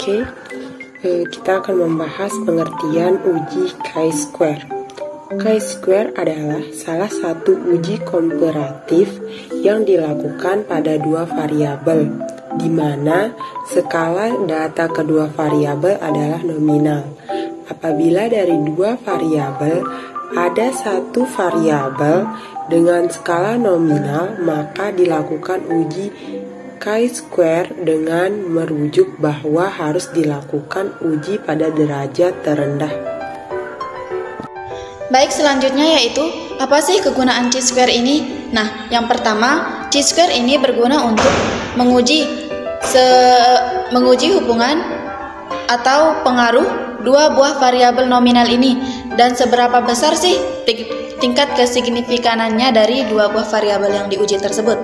Oke, kita akan membahas pengertian uji chi-square. Chi-square adalah salah satu uji komparatif yang dilakukan pada dua variabel, di mana skala data kedua variabel adalah nominal. Apabila dari dua variabel ada satu variabel dengan skala nominal, maka dilakukan uji chi-square dengan merujuk bahwa harus dilakukan uji pada derajat terendah. Baik, selanjutnya yaitu apa sih kegunaan chi-square ini? Nah, yang pertama, chi-square ini berguna untuk menguji hubungan atau pengaruh dua buah variabel nominal ini dan seberapa besar sih tingkat kesignifikanannya dari dua buah variabel yang diuji tersebut.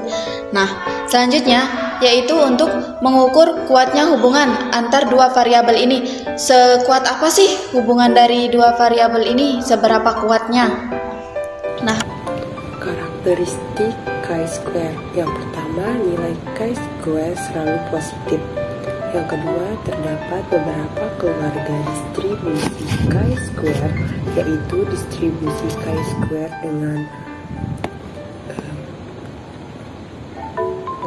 Nah, selanjutnya yaitu untuk mengukur kuatnya hubungan antar dua variabel ini. Sekuat apa sih hubungan dari dua variabel ini? Seberapa kuatnya? Nah, karakteristik chi-square. Yang pertama, nilai chi-square selalu positif. Yang kedua, terdapat beberapa keluarga distribusi chi-square, yaitu distribusi chi-square dengan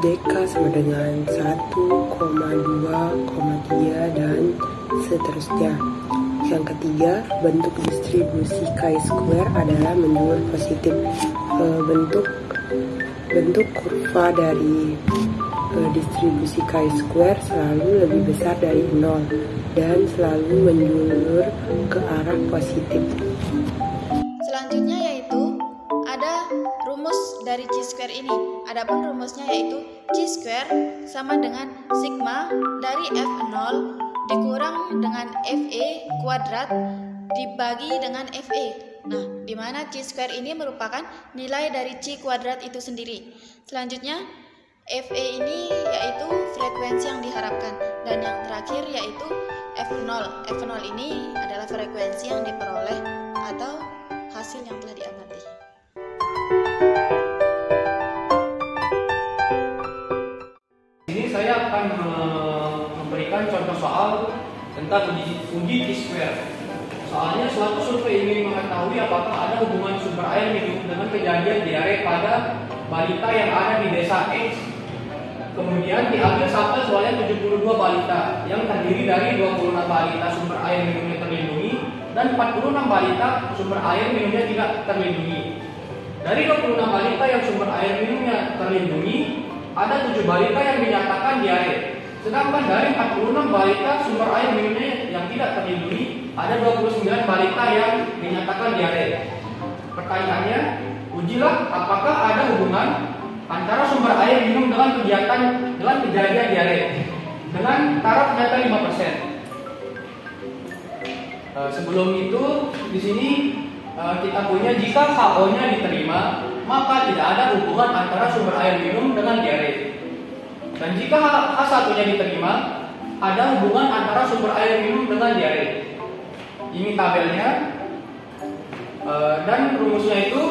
DK sama dengan 1, 2, 3 dan seterusnya. Yang ketiga, bentuk distribusi chi-square adalah menjulur positif. Bentuk kurva dari distribusi chi-square selalu lebih besar dari 0 dan selalu menjulur ke arah positif. Selanjutnya yaitu ada rumus dari chi-square ini. Adapun rumusnya yaitu chi-square sama dengan sigma dari F0 dikurang dengan Fe kuadrat dibagi dengan Fe. Nah, di mana chi-square ini merupakan nilai dari chi kuadrat itu sendiri. Selanjutnya, Fe ini yaitu frekuensi yang diharapkan. Dan yang terakhir yaitu F0. F0 ini adalah frekuensi yang diperoleh atau hasil yang telah diamati. Ini saya akan memberikan contoh soal tentang uji chi-square. Soalnya suatu survei ingin mengetahui apakah ada hubungan sumber air minum dengan kejadian diare pada balita yang ada di desa X. Kemudian diambil sampel sebanyak 72 balita yang terdiri dari 26 balita sumber air minumnya terlindungi dan 46 balita sumber air minumnya tidak terlindungi. Dari 26 balita yang sumber air minumnya terlindungi, ada 7 balita yang dinyatakan diare. Sedangkan dari 46 balita sumber air minumnya yang tidak terlindungi, ada 29 balita yang dinyatakan diare. Pertanyaannya, ujilah apakah ada hubungan antara sumber air minum dengan kejadian diare dengan taraf nyata 5%. Sebelum itu, di sini kita punya jika HO-nya diterima, maka tidak ada hubungan antara sumber air minum dengan diare. Dan jika H1-nya diterima, ada hubungan antara sumber air minum dengan diare. Ini tabelnya, dan rumusnya itu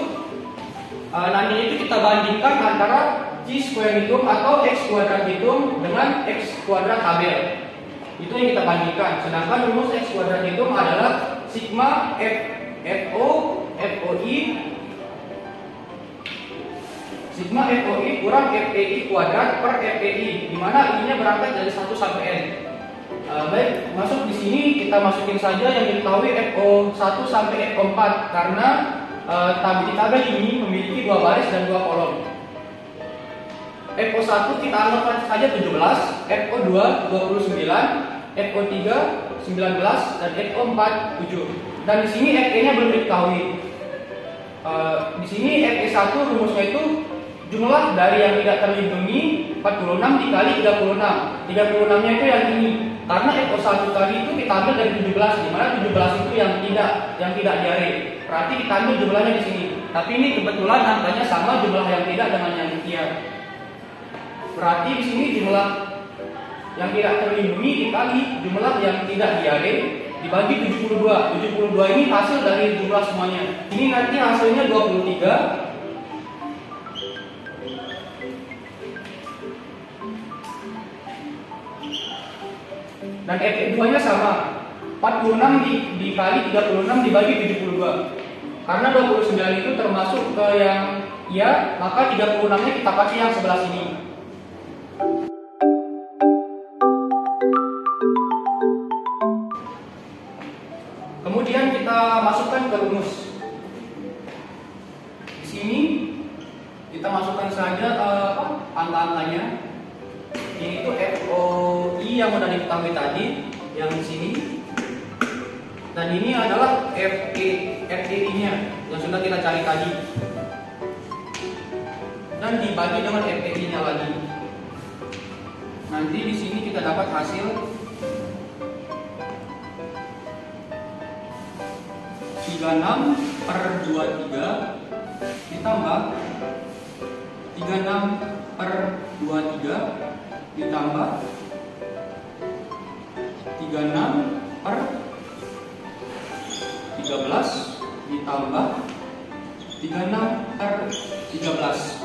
nanti itu kita bandingkan antara chi-square hitung atau x kuadrat hitung dengan x kuadrat tabel. Itu yang kita bandingkan. Sedangkan rumus x kuadrat hitung adalah sigma FOI sigma FOI kurang FPI kuadrat per FPI, di mana I-nya berangkat dari 1 sampai N. Baik, masuk di sini kita masukin saja yang diketahui FO1 sampai FO4 karena di tabel ini memiliki 2 baris dan 2 kolom. FO1 kita anggap saja 17, FO2 29, FO3 19 dan FO4 7. Dan di sini Fe-nya belum diketahui. Di sini Fe1 rumusnya itu jumlah dari yang tidak terlindungi 46 dikali 36. 36-nya itu yang ini. Karena FO1 tadi itu kita ambil dari 17, di mana 17 itu yang tidak diare. Berarti kita ambil jumlahnya di sini. Tapi ini kebetulan angkanya sama jumlah yang tidak dengan yang iya. Berarti di sini jumlah yang tidak terlindungi dikali jumlah yang tidak diare dibagi 72. 72 ini hasil dari jumlah semuanya. Ini nanti hasilnya 23. Dan FE2 nya sama, 46 dikali 36 dibagi 72. Karena 29 itu termasuk ke yang iya, maka 36 nya kita pakai yang sebelah sini. Kemudian kita masukkan ke rumus. Di sini kita masukkan saja angka-angkanya. Ini itu FOI yang sudah diketahui tadi, yang di sini. Dan ini adalah FEI-nya yang sudah kita cari tadi. Dan dibagi dengan FEI-nya lagi. Nanti di sini kita dapat hasil 36/23 ditambah 36/23 ditambah 36/13 ditambah 36/13.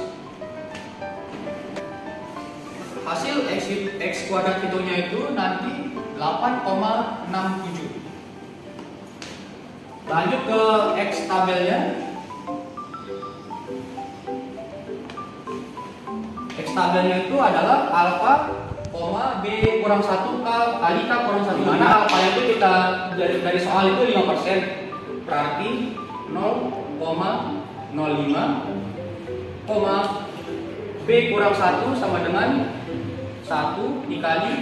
Hasil X kuadrat hitonya itu nanti 8,67. Lanjut ke X tabelnya. X tabelnya itu adalah alfa, B kurang 1 kali K kurang 1. Mana alfa itu kita dari soal itu 5%. Berarti 0,05, B kurang 1 sama dengan 1 dikali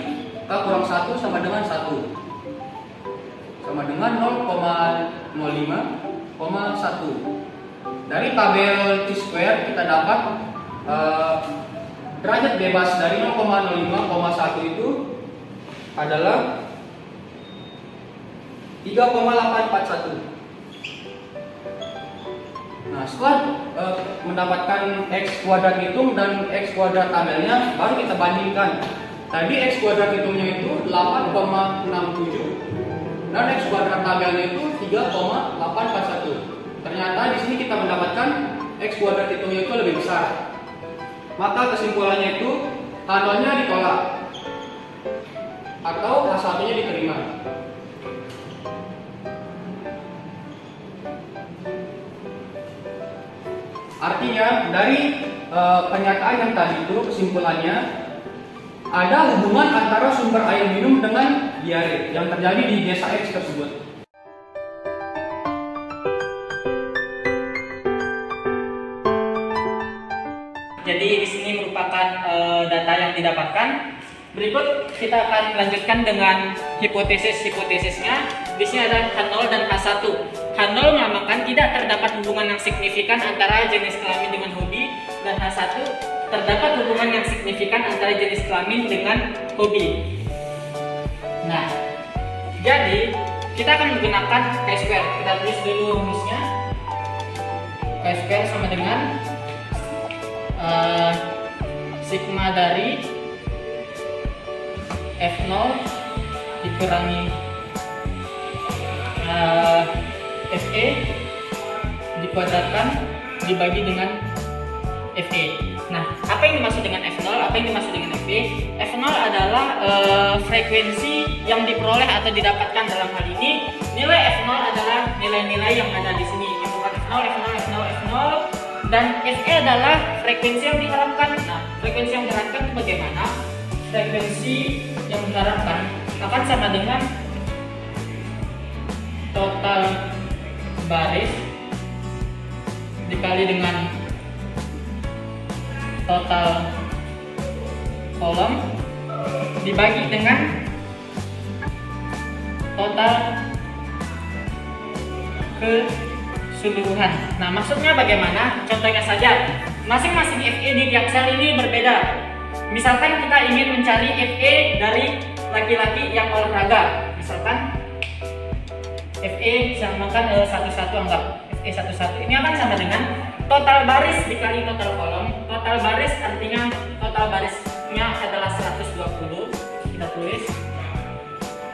K kurang 1 sama dengan 1. Sama dengan 0,05,1. Dari tabel T-square kita dapat derajat bebas dari 0,05,1 itu adalah 3,841. Nah, setelah mendapatkan X kuadrat hitung dan X kuadrat tabelnya, baru kita bandingkan. Tadi X kuadrat hitungnya itu 8,67 dan X kuadrat tabelnya itu 3,841. Ternyata di sini kita mendapatkan X kuadrat hitungnya itu lebih besar. Maka kesimpulannya itu H0-nya ditolak atau H1-nya diterima. Artinya dari pernyataan yang tadi itu kesimpulannya ada hubungan antara sumber air minum dengan diare yang terjadi di desa X tersebut. Jadi di sini merupakan data yang didapatkan. Berikut kita akan lanjutkan dengan hipotesis-hipotesisnya. Di sini ada H0 dan H1. H0 melambangkan tidak terdapat hubungan yang signifikan antara jenis kelamin dengan hobi, dan H1 terdapat hubungan yang signifikan antara jenis kelamin dengan hobi. Nah, jadi kita akan menggunakan chi-square. Kita tulis dulu rumusnya. Chi-square sama dengan sigma dari F0 dikurangi FE dikuadratkan dibagi dengan FE. Nah, apa yang dimaksud dengan F0? Apa yang dimaksud dengan FE? F0 adalah frekuensi yang diperoleh atau didapatkan. Dalam hal ini, nilai F0 adalah nilai-nilai yang ada di sini. Yang bukan F0, F0, F0, F0. Dan FE adalah frekuensi yang diharapkan. Nah, frekuensi yang diharapkan itu bagaimana? Frekuensi yang diharapkan akan sama dengan total baris dikali dengan total kolom dibagi dengan total keseluruhan. Nah, maksudnya bagaimana? Contohnya saja, masing-masing FE di tiap sel ini berbeda. Misalkan kita ingin mencari FE dari laki-laki yang olahraga. Misalkan FE samakan 1,1, anggap FE 1,1 ini akan sama dengan total baris dikali total kolom. Total baris artinya total barisnya adalah 120. Kita tulis.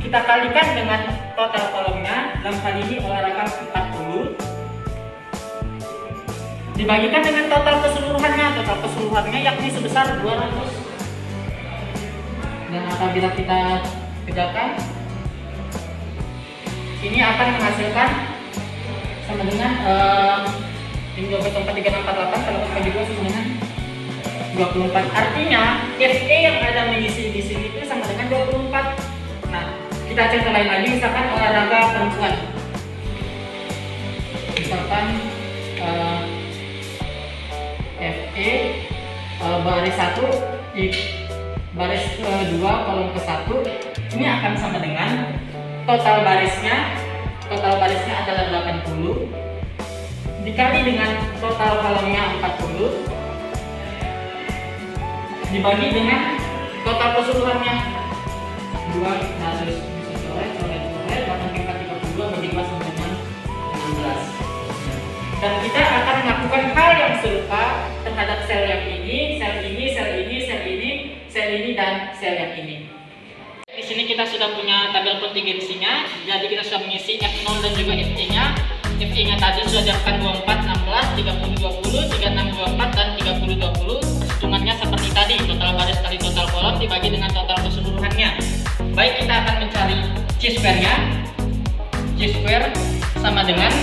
Kita kalikan dengan total kolomnya. Dalam hal ini olahraga 40. Dibagikan dengan total keseluruhannya. Total keseluruhannya yakni sebesar 200. Dan apabila kita kerjakan. Ini akan menghasilkan sama dengan ini 24,3648 kalau kita juga sama dengan 24. Artinya FE yang ada mengisi di sini itu sama dengan 24. Nah, kita contoh lain lagi, misalkan olahraga perempuan. Misalkan FE baris 1 baris kedua kolom ke-1 ini akan sama dengan total barisnya adalah 80 dikali dengan total kolomnya 40 dibagi dengan total keseluruhannya 2 harus bisa coret 8 bagi 2 sama dengan 16. Dan kita akan melakukan hal yang serupa terhadap sel yang ini, sel ini, sel ini, sel ini, sel ini, dan sel yang ini. Di sini kita sudah punya tabel kontingensinya, jadi kita sudah mengisi F0 dan juga FE-nya. FE-nya tadi sudah diakan 24, 16, 30, 20, 36, 24, dan 30, 20. Perhitungannya seperti tadi, total baris kali total kolom dibagi dengan total keseluruhannya. Baik, kita akan mencari C-square-nya. C-square sama dengan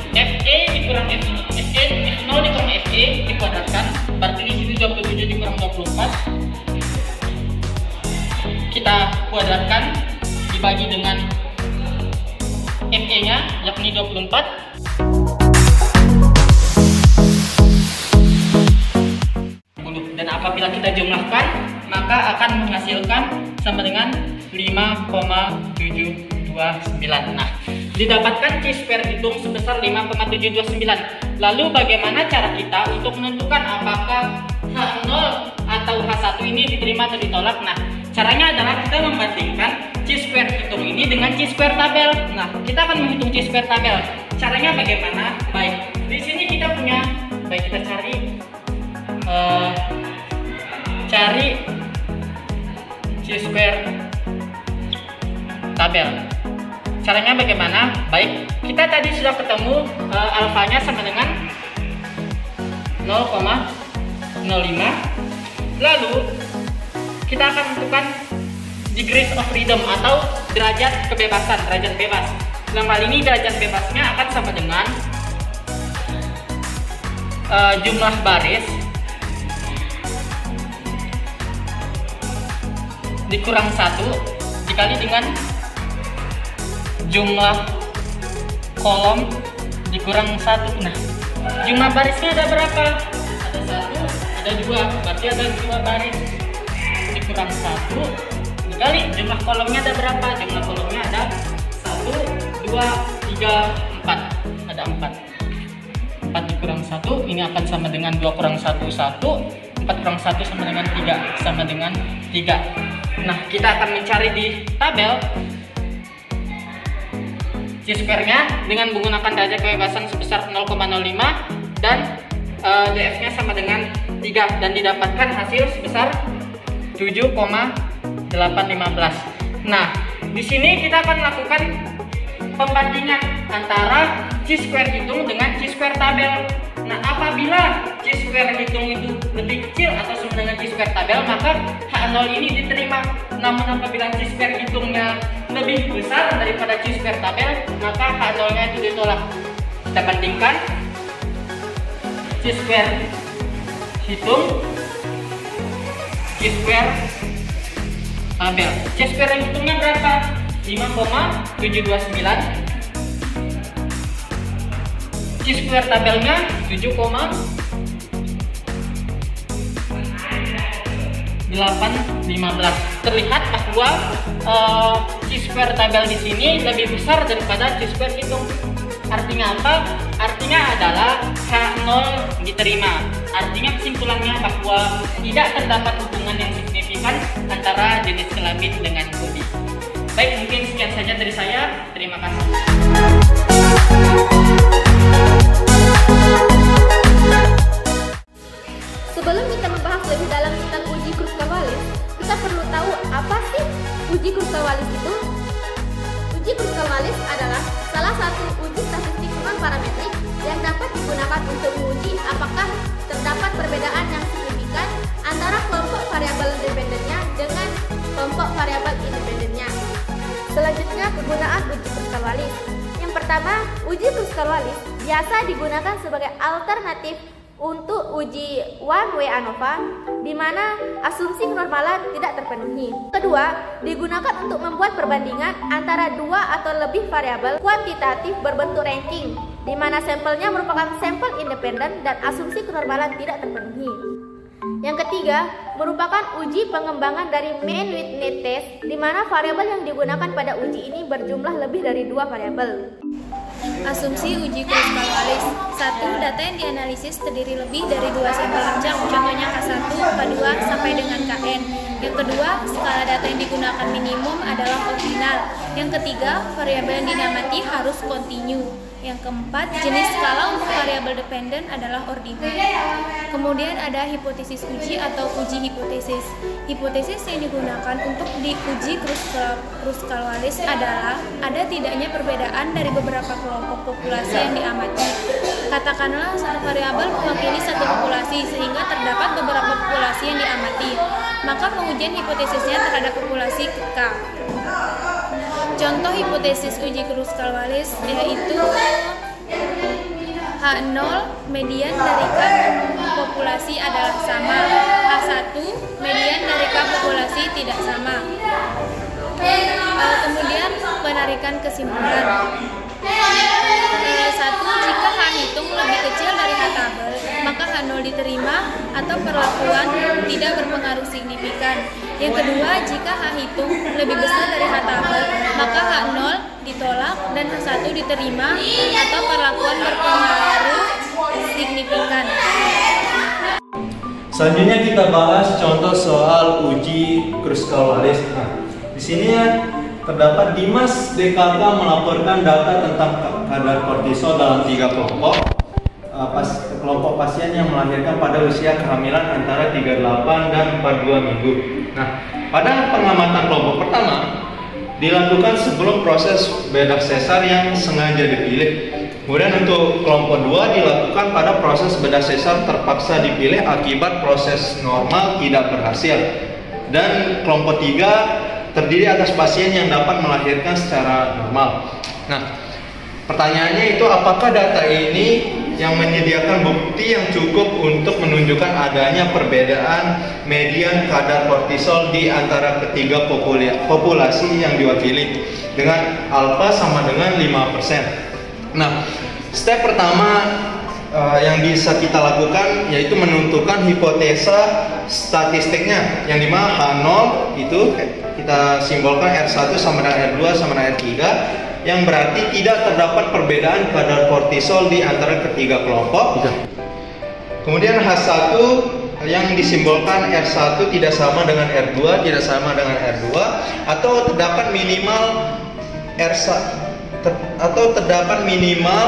FE dikurang F0 dikurang FE dikuadratkan, berarti di sini 27 dikurang 24 kita kuadratkan dibagi dengan FE nya yakni 24. Dan apabila kita jumlahkan maka akan menghasilkan sama dengan 5,729. Nah, didapatkan C-square hitung sebesar 5,729. Lalu bagaimana cara kita untuk menentukan apakah H0 atau H1 ini diterima atau ditolak? Nah, caranya adalah kita membandingkan C-square hitung ini dengan C-square tabel. Nah, kita akan menghitung C-square tabel. Caranya bagaimana? Baik, di sini kita punya, baik kita cari C-square tabel. Caranya bagaimana? Baik, kita tadi sudah ketemu alfanya sama dengan 0,05. Lalu kita akan tentukan degrees of freedom atau derajat kebebasan, derajat bebas. Dalam hal ini derajat bebasnya akan sama dengan jumlah baris dikurang 1 dikali dengan jumlah kolom dikurang 1. Nah, jumlah barisnya ada berapa? Ada 1, ada 2, berarti ada 2 baris dikurang 1 dikali jumlah kolomnya ada berapa? Jumlah kolomnya ada 1, 2, 3, 4. Ada 4. 4 dikurang 1 ini akan sama dengan 2 kurang 1, 1. 4 kurang 1 sama dengan 3, sama dengan 3. Nah, kita akan mencari di tabel C-square-nya dengan menggunakan derajat kebebasan sebesar 0,05 dan DF-nya sama dengan 3 dan didapatkan hasil sebesar 7,815. Nah, di sini kita akan melakukan pembandingan antara C-square hitung dengan C-square tabel. Nah, apabila C-square hitung itu lebih kecil atau sama dengan C-square tabel, maka H0 ini diterima. Namun apabila C-square hitungnya lebih besar daripada C-square tabel, maka H0-nya itu ditolak. Kita bandingkan C-square hitung, C-square tabel. C-square yang hitungnya berapa? 5,729. C-square tabelnya 7,815. Terlihat bahwa C-square tabel di sini lebih besar daripada C-square hitung. Artinya apa? Artinya adalah H0 diterima. Artinya kesimpulannya bahwa tidak terdapat hubungan yang signifikan antara jenis kelamin dengan bodi. Baik, mungkin sekian saja dari saya. Terima kasih. Sebelum kita membahas lebih dalam tentang uji Kruskal-Wallis, kita perlu tahu apa sih uji Kruskal-Wallis itu? Uji Kruskal-Wallis adalah salah satu uji statistik non-parametrik yang dapat digunakan untuk menguji apakah terdapat perbedaan yang signifikan antara kelompok variabel dependennya dengan kelompok variabel independennya. Selanjutnya, kegunaan uji Kruskal-Wallis. Yang pertama, uji Kruskal-Wallis biasa digunakan sebagai alternatif untuk uji one way ANOVA di mana asumsi kenormalan tidak terpenuhi. Kedua, digunakan untuk membuat perbandingan antara dua atau lebih variabel kuantitatif berbentuk ranking di mana sampelnya merupakan sampel independen dan asumsi kenormalan tidak terpenuhi. Yang ketiga, merupakan uji pengembangan dari mean with need test di mana variabel yang digunakan pada uji ini berjumlah lebih dari dua variabel. Asumsi uji Kruskal-Wallis. 1. Data yang dianalisis terdiri lebih dari 2 sampel acak, contohnya K1, K2, sampai dengan Kn. Yang kedua, skala data yang digunakan minimum adalah ordinal. Yang ketiga, variabel yang dinamati harus kontinu. Yang keempat, jenis skala untuk variabel dependen adalah ordinal. Kemudian ada hipotesis uji atau uji hipotesis. Hipotesis yang digunakan untuk diuji Kruskal-Wallis adalah ada tidaknya perbedaan dari beberapa kelompok populasi yang diamati. Katakanlah satu variabel mewakili satu populasi sehingga terdapat beberapa populasi yang diamati. Maka pengujian hipotesisnya terhadap populasi K. Contoh hipotesis uji Kruskal-Wallis yaitu H0 median dari K populasi adalah sama, H1 median dari K populasi tidak sama. Kemudian penarikan kesimpulan. 1. Jika H hitung lebih kecil dari H tabel, maka H0 diterima atau perlakuan tidak berpengaruh signifikan. Yang kedua, jika H hitung lebih besar dari H tabel, maka H0 ditolak dan H1 diterima atau perlakuan berpengaruh signifikan. Selanjutnya kita bahas contoh soal uji Kruskal-Wallis. Nah, di sini ya terdapat Dimas DKK melaporkan data tentang kadar kortisol dalam 3 kelompok. Kelompok pasien yang melahirkan pada usia kehamilan antara 38 dan 42 minggu. Nah, pada pengamatan kelompok pertama dilakukan sebelum proses bedah sesar yang sengaja dipilih. Kemudian untuk kelompok 2 dilakukan pada proses bedah sesar terpaksa dipilih akibat proses normal tidak berhasil. Dan kelompok 3 terdiri atas pasien yang dapat melahirkan secara normal. Nah, pertanyaannya itu apakah data ini yang menyediakan bukti yang cukup untuk menunjukkan adanya perbedaan median kadar kortisol di antara ketiga populasi yang diwakili dengan alfa sama dengan 5%. Nah, step pertama yang bisa kita lakukan yaitu menentukan hipotesa statistiknya yang dimana H0 itu kita simbolkan R1 sama dengan R2 sama dengan R3 yang berarti tidak terdapat perbedaan kadar kortisol di antara ketiga kelompok. Kemudian H1 yang disimbolkan R1 tidak sama dengan R2, tidak sama dengan R2 atau terdapat minimal terdapat minimal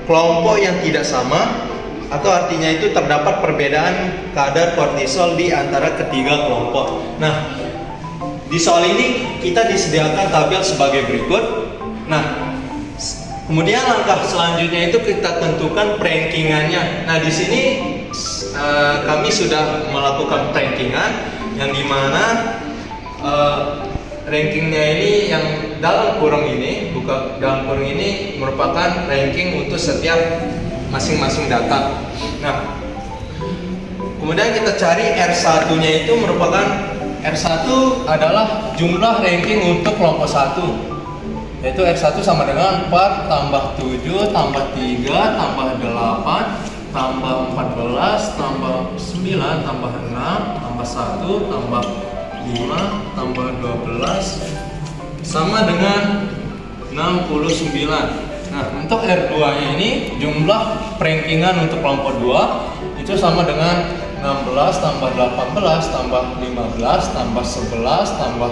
kelompok yang tidak sama atau artinya itu terdapat perbedaan kadar kortisol di antara ketiga kelompok. Nah, di soal ini kita disediakan tabel sebagai berikut. Nah, kemudian langkah selanjutnya itu kita tentukan rankingannya. Nah, di sini kami sudah melakukan rankingan yang dimana rankingnya ini yang dalam kurung ini, dalam kurung ini merupakan ranking untuk setiap masing-masing data. Nah, kemudian kita cari R1-nya itu merupakan R1 adalah jumlah ranking untuk kelompok 1. Yaitu R1 sama dengan 4 tambah 7 tambah 3 tambah 8 tambah 14 tambah 9 tambah 6 tambah 1 tambah 5 tambah 12 sama dengan 69. Nah, untuk R2 nya ini jumlah rankingan untuk kelompok 2 itu sama dengan 16 tambah 18 tambah 15 tambah 11 tambah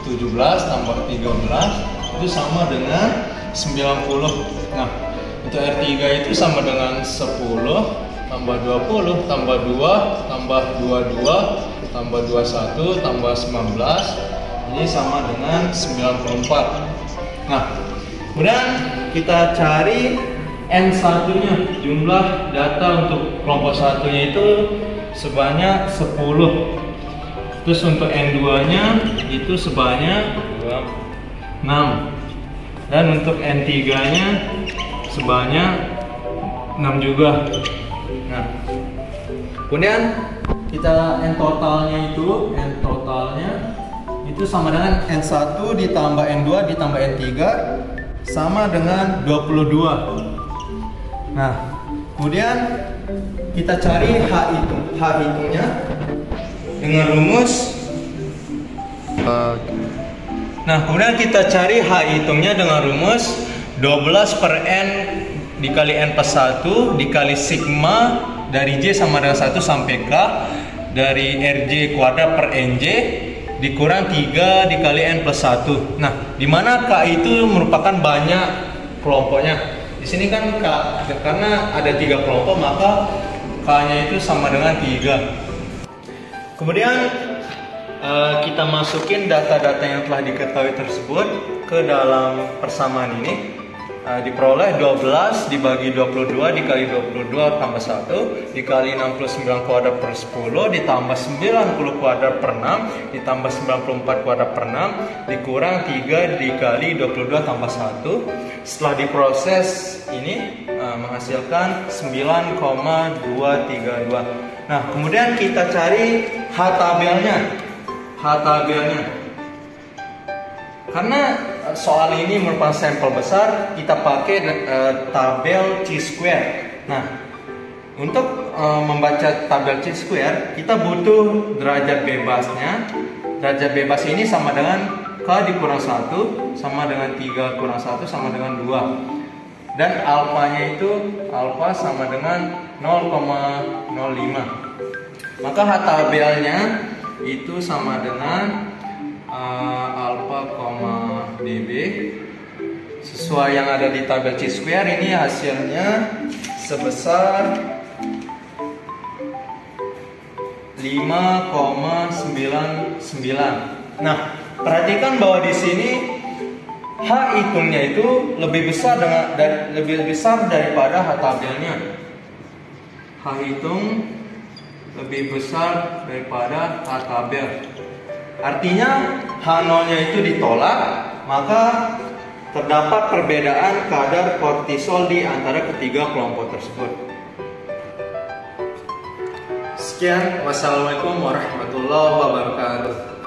17 tambah 13 itu sama dengan 90. Nah, untuk R3 itu sama dengan 10 tambah 20 tambah 2 tambah 22 tambah 21 tambah 19 ini sama dengan 94. Nah, kemudian kita cari N1 nya, jumlah data untuk kelompok 1 nya itu sebanyak 10. Terus untuk N2-nya itu sebanyak 6. Dan untuk N3-nya sebanyak 6 juga. Nah, kemudian kita N totalnya itu sama dengan N1 ditambah N2 ditambah N3 sama dengan 22. Nah, kemudian kita cari H hitungnya dengan rumus. Nah, kemudian kita cari H hitungnya dengan rumus 12 per N dikali N plus 1 dikali sigma dari J sama dengan 1 sampai K dari RJ kuadrat per NJ dikurang 3 dikali N plus 1. Nah, di mana K itu merupakan banyak kelompoknya. Di sini kan K, karena ada 3 kelompok, maka K-nya itu sama dengan 3. Kemudian kita masukin data-data yang telah diketahui tersebut ke dalam persamaan ini. Diperoleh 12 dibagi 22 dikali 22 tambah 1 dikali 69 kuadrat per 10 ditambah 90 kuadrat per 6 ditambah 94 kuadrat per 6 dikurang 3 dikali 22 tambah 1. Setelah diproses ini menghasilkan 9,232. Nah, kemudian kita cari H tabelnya. Karena soal ini merupakan sampel besar, kita pakai tabel chi-square. Nah, untuk membaca tabel chi-square, kita butuh derajat bebasnya. Derajat bebas ini sama dengan K dikurang 1, sama dengan 3 kurang 1, sama dengan 2. Dan alfanya itu, alfa sama dengan 0,05. Maka H tabelnya itu sama dengan alfa, db. Sesuai yang ada di tabel chi-square ini hasilnya sebesar 5,99. Nah, perhatikan bahwa di sini H hitungnya itu lebih besar daripada H tabelnya. H hitung lebih besar daripada H tabel. Artinya H0-nya itu ditolak, maka terdapat perbedaan kadar kortisol di antara ketiga kelompok tersebut. Sekian, wassalamualaikum warahmatullahi wabarakatuh.